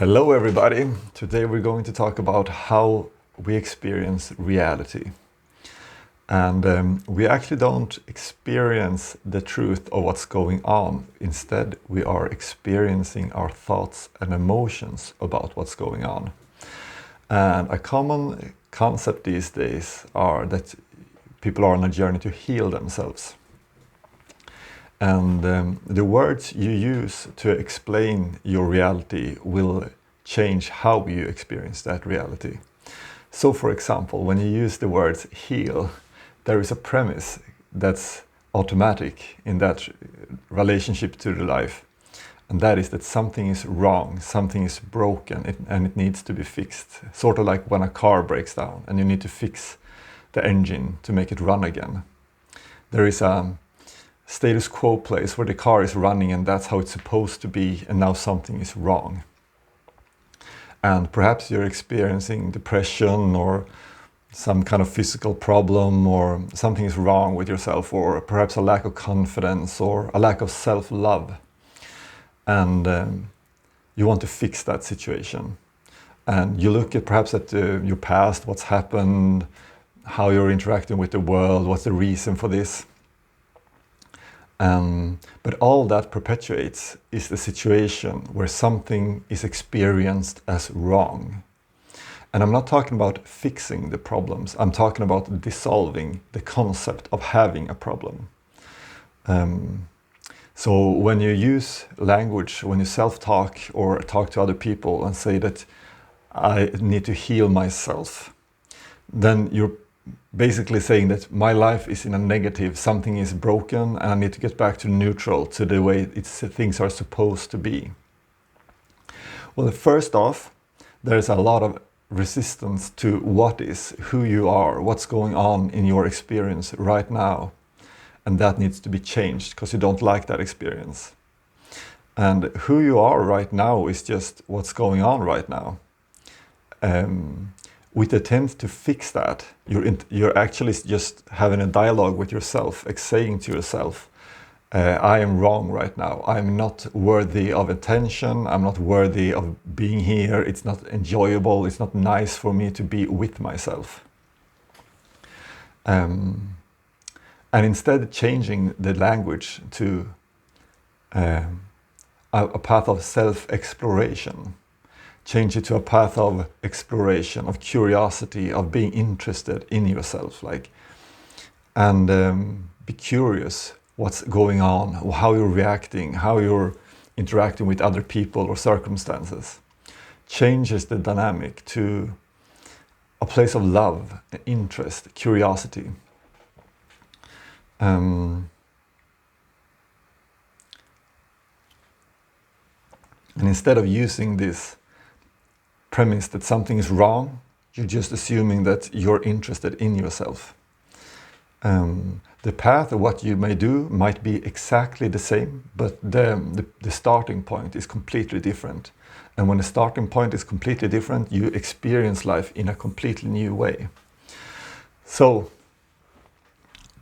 Hello everybody! Today we're going to talk about how we experience reality. And we actually don't experience the truth of what's going on. Instead, we are experiencing our thoughts and emotions about what's going on. And a common concept these days are that people are on a journey to heal themselves. And the words you use to explain your reality will change how you experience that reality. So for example, when you use the words heal, there is a premise that's automatic in that relationship to the life. And that is that something is wrong, something is broken, and it needs to be fixed. Sort of like when a car breaks down and you need to fix the engine to make it run again. There is a status quo place where the car is running and that's how it's supposed to be, and now something is wrong. And perhaps you're experiencing depression or some kind of physical problem, or something is wrong with yourself, or perhaps a lack of confidence or a lack of self-love. And you want to fix that situation. And you look at perhaps at your past, what's happened, how you're interacting with the world, what's the reason for this. But all that perpetuates is the situation where something is experienced as wrong. And I'm not talking about fixing the problems, I'm talking about dissolving the concept of having a problem. So when you use language, when you self-talk or talk to other people and say that I need to heal myself, then you're basically saying that my life is in a negative, something is broken and I need to get back to neutral, to the way things are supposed to be. Well, first off, there's a lot of resistance to what is, who you are, what's going on in your experience right now. And that needs to be changed because you don't like that experience. And who you are right now is just what's going on right now. With the attempt to fix that, you're actually just having a dialogue with yourself, saying to yourself, I am wrong right now. I'm not worthy of attention. I'm not worthy of being here. It's not enjoyable. It's not nice for me to be with myself. And instead changing the language to a path of self-exploration. Change it to a path of exploration, of curiosity, of being interested in yourself, and be curious what's going on, how you're reacting, how you're interacting with other people or circumstances. Changes the dynamic to a place of love, interest, curiosity. And instead of using this premise that something is wrong, you're just assuming that you're interested in yourself. The path of what you may do might be exactly the same, but the starting point is completely different. And when the starting point is completely different, you experience life in a completely new way. So,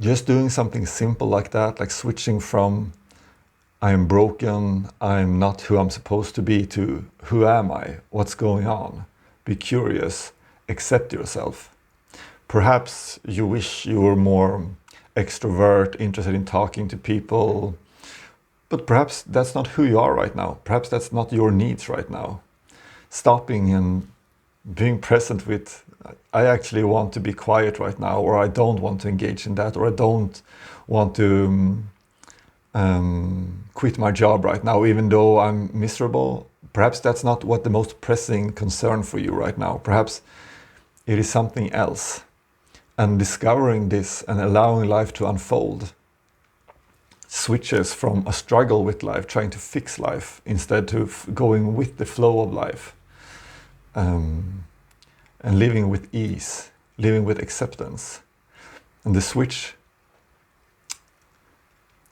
just doing something simple like that, like switching from I'm broken, I'm not who I'm supposed to be, to who am I, what's going on? Be curious, accept yourself. Perhaps you wish you were more extrovert, interested in talking to people, but perhaps that's not who you are right now. Perhaps that's not your needs right now. Stopping and being present with, I actually want to be quiet right now, or I don't want to engage in that, or I don't want to quit my job right now, even though I'm miserable. Perhaps that's not what the most pressing concern for you right now. Perhaps it is something else. And discovering this and allowing life to unfold switches from a struggle with life, trying to fix life, instead to going with the flow of life. And living with ease, living with acceptance. And the switch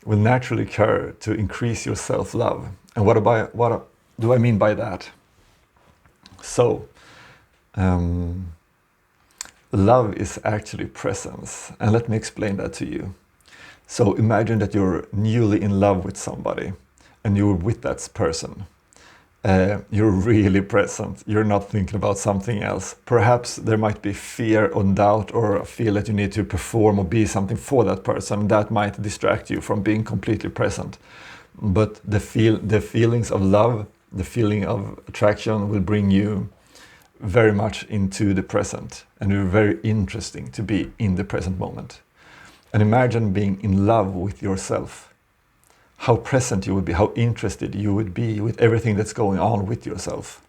will naturally occur to increase your self-love. And what do I mean by that? So, love is actually presence. And let me explain that to you. So imagine that you're newly in love with somebody and you're with that person. you're really present. You're not thinking about something else. Perhaps there might be fear or doubt or a feel that you need to perform or be something for that person. That might distract you from being completely present. But the feelings of love, the feeling of attraction will bring you very much into the present, and it's very interesting to be in the present moment. And imagine being in love with yourself. How present you would be, how interested you would be with everything that's going on with yourself.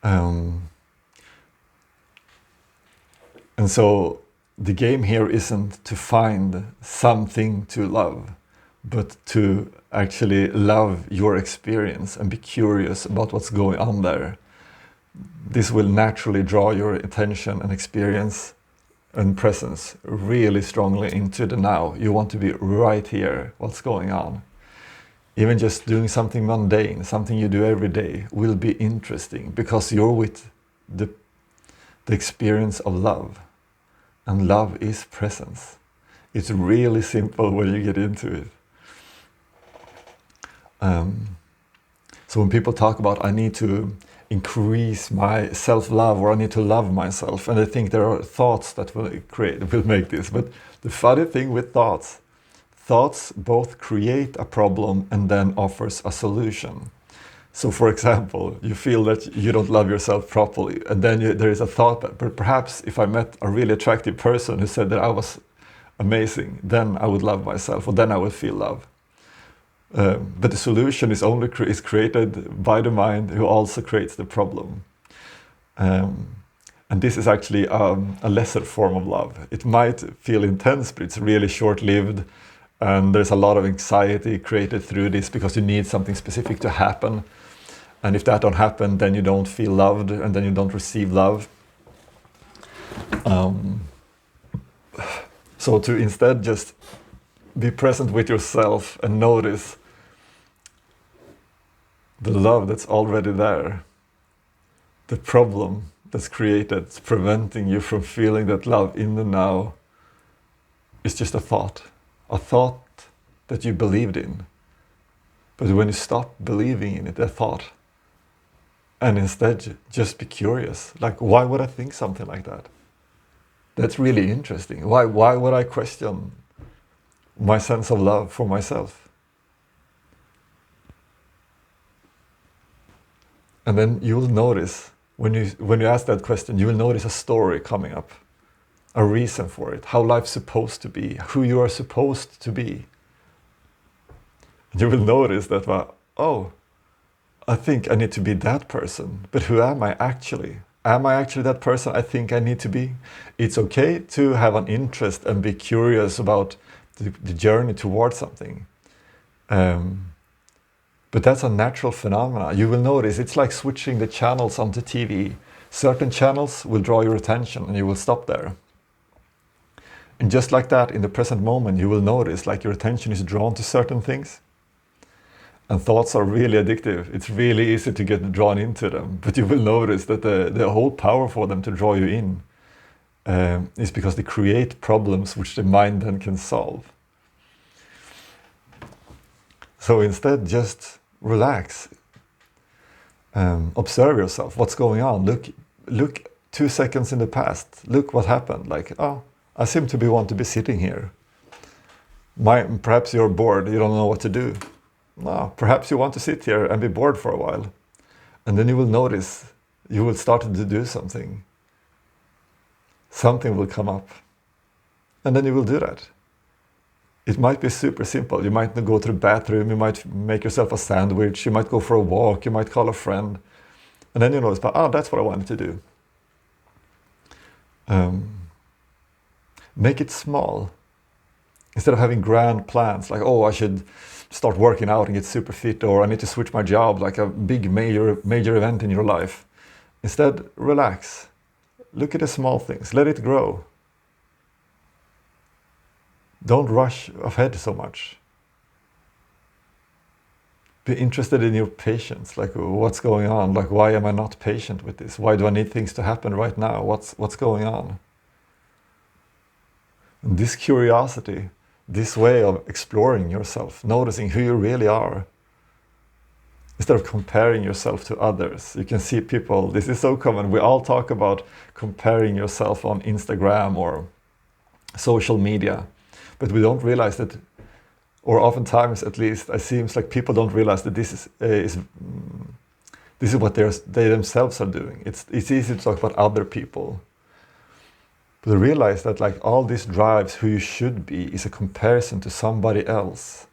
And so the game here isn't to find something to love, but to actually love your experience and be curious about what's going on there. This will naturally draw your attention and experience and presence really strongly into the now. You want to be right here, what's going on. Even just doing something mundane, something you do every day, will be interesting because you're with the experience of love. And love is presence. It's really simple when you get into it. So when people talk about, I need to increase my self-love or I need to love myself, and I think there are thoughts that will make this. But the funny thing with thoughts both create a problem and then offers a solution. So for example, you feel that you don't love yourself properly, and then there is a thought that, but perhaps if I met a really attractive person who said that I was amazing, then I would love myself, or then I would feel love. But the solution is only created by the mind, who also creates the problem. And this is actually a lesser form of love. It might feel intense, but it's really short-lived. And there's a lot of anxiety created through this because you need something specific to happen. And if that don't happen, then you don't feel loved, and then you don't receive love. So to instead just be present with yourself and notice the love that's already there. The problem that's created, it's preventing you from feeling that love in the now, is just a thought that you believed in. But when you stop believing in it, that thought, and instead just be curious, like, why would I think something like that? That's really interesting. Why would I question my sense of love for myself? And then you will notice, when you ask that question, you will notice a story coming up, a reason for it, how life's supposed to be, who you are supposed to be. You will notice that, well, oh, I think I need to be that person, but who am I actually? Am I actually that person I think I need to be? It's okay to have an interest and be curious about the journey towards something. But that's a natural phenomena. You will notice it's like switching the channels onto TV. Certain channels will draw your attention and you will stop there. And just like that, in the present moment, you will notice like your attention is drawn to certain things. And thoughts are really addictive. It's really easy to get drawn into them. But you will notice that the whole power for them to draw you in is because they create problems which the mind then can solve. So instead, just relax. Observe yourself. What's going on? Look 2 seconds in the past. Look what happened. Like, oh, I seem to want to be sitting here. Perhaps you're bored. You don't know what to do. No, perhaps you want to sit here and be bored for a while. And then you will notice, you will start to do something. Something will come up. And then you will do that. It might be super simple. You might go to the bathroom, you might make yourself a sandwich, you might go for a walk, you might call a friend. And then you notice, that's what I wanted to do. Make it small. Instead of having grand plans, like, oh, I should start working out and get super fit, or I need to switch my job, like a big major event in your life. Instead, relax. Look at the small things. Let it grow. Don't rush ahead so much. Be interested in your patience. Like, what's going on? Like, why am I not patient with this? Why do I need things to happen right now? What's going on? And this curiosity, this way of exploring yourself, noticing who you really are, is instead of comparing yourself to others. You can see people, this is so common, we all talk about comparing yourself on Instagram or social media, but we don't realize that, or oftentimes at least, it seems like people don't realize that this is what they themselves are doing. It's easy to talk about other people, but realize that like all this drives who you should be is a comparison to somebody else,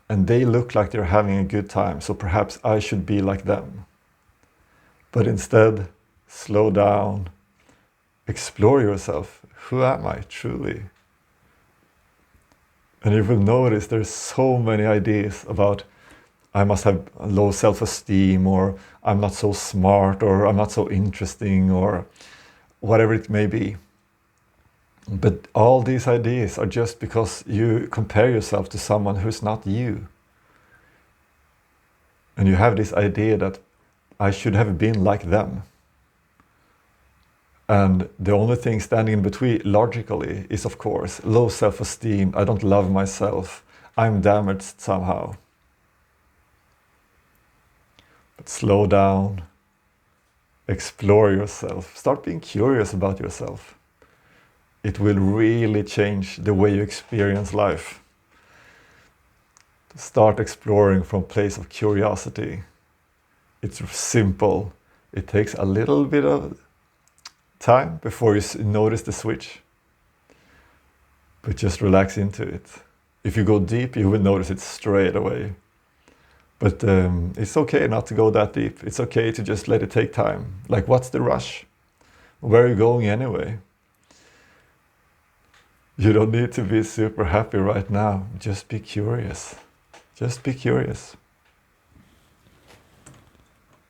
and they look like they're having a good time, so perhaps I should be like them. But instead, slow down, explore yourself. Who am I truly? And you will notice there's so many ideas about I must have low self-esteem, or I'm not so smart, or I'm not so interesting, or whatever it may be. But all these ideas are just because you compare yourself to someone who's not you. And you have this idea that I should have been like them. And the only thing standing in between logically is, of course, low self-esteem. I don't love myself. I'm damaged somehow. But slow down. Explore yourself. Start being curious about yourself. It will really change the way you experience life. Start exploring from a place of curiosity. It's simple. It takes a little bit of time before you notice the switch. But just relax into it. If you go deep, you will notice it straight away. But it's okay not to go that deep. It's okay to just let it take time. Like, what's the rush? Where are you going anyway? You don't need to be super happy right now. Just be curious. Just be curious.